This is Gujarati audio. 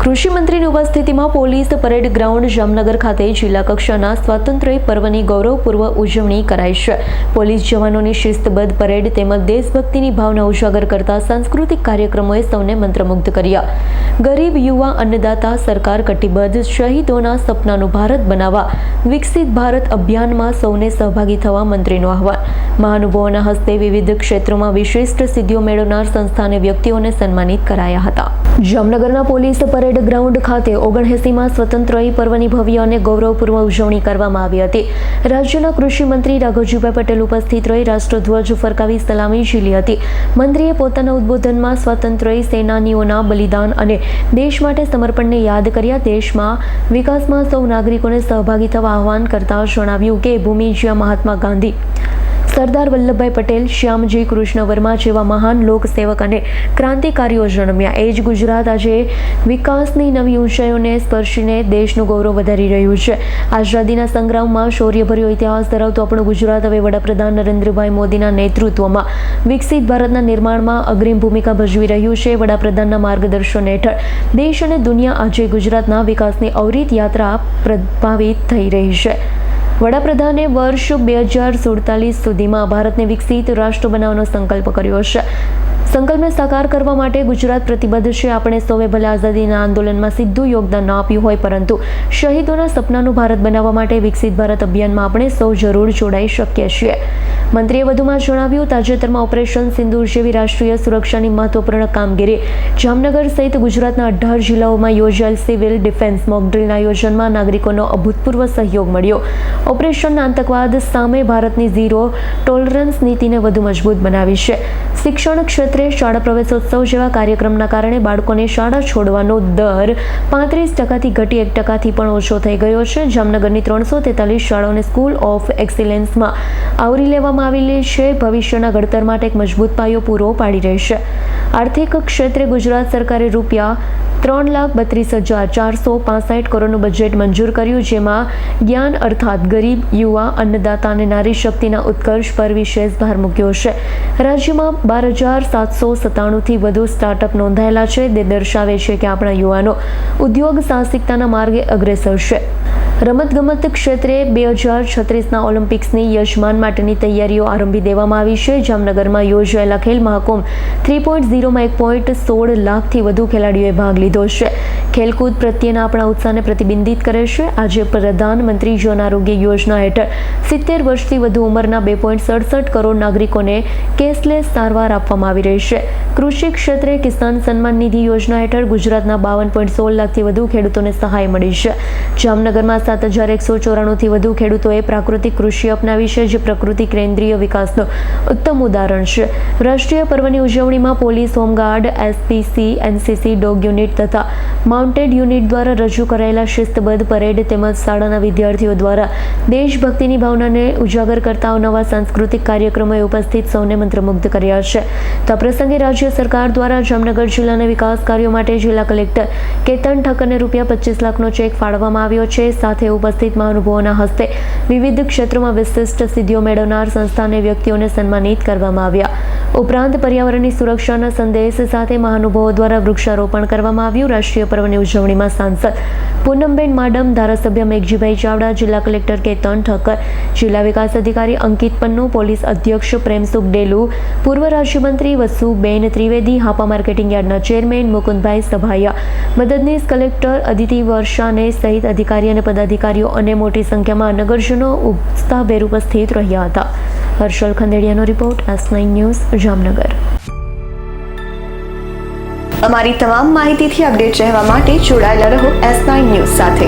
કૃષિ મંત્રીની ઉપસ્થિતિમાં પોલીસ પરેડ ગ્રાઉન્ડ જામનગર ખાતે જિલ્લા કક્ષાના સ્વાતંત્ર્ય પર્વની ગૌરવપૂર્વક ઉજવણી કરાઈ છે. પોલીસ જવાનોની શિસ્તબદ્ધ પરેડ તેમજ દેશભક્તિની ભાવના ઉજાગર કરતા સાંસ્કૃતિક કાર્યક્રમોએ સૌને મંત્રમુગ્ધ કર્યા. ગરીબ યુવા અન્નદાતા સરકાર કટિબદ્ધ, શહીદોના સપનાનું ભારત બનાવવા વિકસિત ભારત અભિયાનમાં સૌને સહભાગી થવા મંત્રીનું આહવાન. મહાનુભાવોના હસ્તે વિવિધ ક્ષેત્રોમાં વિશિષ્ટ સિદ્ધિઓ મેળવનાર સંસ્થા અને વ્યક્તિઓને સન્માનિત કરાયા હતા. જામનગરના પોલીસ પરેડ ગ્રાઉન્ડ ખાતે 79માં સ્વતંત્રતા પર્વની ભવ્ય અને ગૌરવપૂર્ણ ઉજવણી કરવામાં આવી હતી. રાજ્યના કૃષિ મંત્રી રાઘવજીભાઈ પટેલ ઉપસ્થિત રહી રાષ્ટ્રધ્વજ ફરકાવી સલામી ઝીલી હતી. મંત્રીએ પોતાના ઉદ્બોધનમાં સ્વાતંત્ર્ય સેનાનીઓના બલિદાન અને દેશ માટે સમર્પણને યાદ કર્યા. દેશમાં વિકાસમાં સૌ નાગરિકોને સહભાગી થવા આહવાન કરતા જણાવ્યું કે ભૂમિ જ્યાં મહાત્મા ગાંધી, સરદાર વલ્લભભાઈ પટેલ, શ્યામજી કૃષ્ણ વર્મા જેવા મહાન લોકસેવક અને ક્રાંતિકારીઓ જન્મ્યા, એ જ ગુજરાત આજે વિકાસની નવી ઊંચાઈઓને સ્પર્શીને દેશનું ગૌરવ વધારી રહ્યું છે. આઝાદીના સંગ્રામમાં શૌર્યભર્યો ઇતિહાસ ધરાવતું આપણું ગુજરાત હવે વડાપ્રધાન નરેન્દ્રભાઈ મોદીના નેતૃત્વમાં વિકસિત ભારતના નિર્માણમાં અગ્રીમ ભૂમિકા ભજવી રહ્યું છે. વડાપ્રધાનના માર્ગદર્શન હેઠળ દેશ અને દુનિયા આજે ગુજરાતના વિકાસની અવિરત યાત્રા પ્રભાવિત થઈ રહી છે. વડાપ્રધાને વર્ષ 2047 સુધીમાં ભારતને વિકસિત રાષ્ટ્ર બનાવવાનો સંકલ્પ કર્યો છે. સંકલ્પને સાકાર કરવા માટે ગુજરાત પ્રતિબદ્ધ છે. આપણે સૌએ ભલે આઝાદીના આંદોલનમાં સીધું યોગદાન ન આપ્યું હોય, પરંતુ શહીદોના સપનાનું ભારત બનાવવા માટે વિકસિત ભારત અભિયાનમાં આપણે સૌ જરૂર જોડાઈ શકીએ છીએ. મંત્રીએ વધુમાં જણાવ્યું, તાજેતરમાં ઓપરેશન સિંદૂર જેવી રાષ્ટ્રીય સુરક્ષાની મહત્વપૂર્ણ કામગીરી જામનગર સહિત ગુજરાતના 18 જિલ્લાઓમાં યોજાયેલ સિવિલ ડિફેન્સ મોકડ્રીલના આયોજનમાં નાગરિકોનો અભૂતપૂર્વ સહયોગ મળ્યો. ઓપરેશન આતંકવાદ સામે ભારતની ઝીરો ટોલરન્સ નીતિને વધુ મજબૂત બનાવી છે. શિક્ષણ ક્ષેત્રે શાળા પ્રવેશોત્સવ જેવા કાર્યક્રમના કારણે બાળકોને શાળા છોડવાનો દર 35%થી ઘટી 1%થી પણ ઓછો થઈ ગયો છે. જામનગરની 343 શાળાઓને સ્કૂલ ઓફ એક્સિલન્સમાં આવરી લેવામાં આવેલી છે. ભવિષ્યના ઘડતર માટે એક મજબૂત પાયો પૂરો પાડી રહી છે. આર્થિક ક્ષેત્રે ગુજરાત સરકારે રૂપિયા 3,32,465 કરોડનું બજેટ મંજૂર કર્યું, જેમાં જ્ઞાન અર્થાત ગરીબ, યુવા, અન્નદાતા અને નારી શક્તિના ઉત્કર્ષ પર વિશેષ ભાર મૂક્યો છે. રાજ્યમાં 12,797થી વધુ સ્ટાર્ટઅપ નોંધાયેલા છે. તે દર્શાવે છે કે આપણા યુવાનો ઉદ્યોગ સાહસિકતાના માર્ગે અગ્રેસર છે. રમતગમત ક્ષેત્રે 2036ના ઓલિમ્પિક્સની યજમાન માટેની તૈયારીઓ આરંભી દેવામાં આવી છે. જામનગરમાં યોજાયેલા ખેલ મહાકુંભ 3.0માં 1.16 લાખથી વધુ ખેલાડીઓએ ભાગ લીધો છે. ખેલકૂદ પ્રત્યેના આપણા ઉત્સાહને પ્રતિબિંબિત કરે છે. આજે પ્રધાનમંત્રી જન આરોગ્ય યોજના હેઠળ 70 વર્ષથી વધુ ઉંમરના 2.67 કરોડ નાગરિકોને કેશલેસ સારવાર આપવામાં આવી રહી છે. કૃષિ ક્ષેત્રે કિસાન સન્માન નિધિ યોજના હેઠળ ગુજરાતના 52.16 લાખથી વધુ ખેડૂતોને સહાય મળી છે. જામનગરમાં 7,194થી વધુ ખેડૂતોએ પ્રાકૃતિક કૃષિ અપનાવી છે, જે પ્રકૃતિ કેન્દ્રીય વિકાસનું ઉત્તમ ઉદાહરણ છે. રાષ્ટ્રીય પર્વની ઉજવણીમાં police, home guard, SPC, NCC, dog unit તથા માઉન્ટેડ યુનિટ દ્વારા રજૂ કરાયેલા શિસ્તબદ્ધ પરેડ તેમજ શાળાના વિદ્યાર્થીઓ દ્વારા દેશભક્તિની ભાવનાને ઉજાગર કરતા નવા સાંસ્કૃતિક કાર્યક્રમોએ ઉપસ્થિત સૌને મંત્રમુગ્ધ કર્યા છે. તો આ પ્રસંગે રાજ્ય સરકાર દ્વારા જામનગર જિલ્લાના વિકાસ કાર્યો માટે જિલ્લા કલેક્ટર કેતન ઠક્કરને રૂપિયા 25 લાખનો ચેક ફાળવવામાં આવ્યો છે. સાથે ઉપસ્થિત મહાનુભાવોના હસ્તે વિવિધ ક્ષેત્રોમાં વિશિષ્ટ સિદ્ધિઓ મેળવનાર સંસ્થા અને વ્યક્તિઓને સન્માનિત કરવામાં આવ્યા. ઉપરાંત પર્યાવરણની સુરક્ષાના સંદેશ સાથે મહાનુભાવો દ્વારા વૃક્ષારોપણ કરવામાં આવ્યું. રાષ્ટ્રીય પર્વની ઉજવણીમાં સાંસદ પૂનમબેન માડમ, ધારાસભ્ય મેઘજીભાઈ ચાવડા, જિલ્લા કલેક્ટર કેતન ઠક્કર, જિલ્લા વિકાસ અધિકારી અંકિત પન્નુ, પોલીસ અધ્યક્ષ પ્રેમસુખ ડેલુ, પૂર્વ રાજ્યમંત્રી વસુબેન ત્રિવેદી, હાપા માર્કેટિંગ યાર્ડના ચેરમેન મુકુંદભાઈ સભાયા, મદદનીશ કલેક્ટર અદિતિ વર્ષાને સહિત અધિકારી અને પદાધિકારીઓ અને મોટી સંખ્યામાં નગરજનો ઉત્સાહભેર ઉપસ્થિત રહ્યા હતા. હર્ષલ ખંડેડિયાનો રિપોર્ટ, S9 ન્યૂઝ, જામનગર. અમારી તમામ માહિતીથી અપડેટ રહેવા માટે જોડાયેલા રહો S9 ન્યૂઝ સાથે.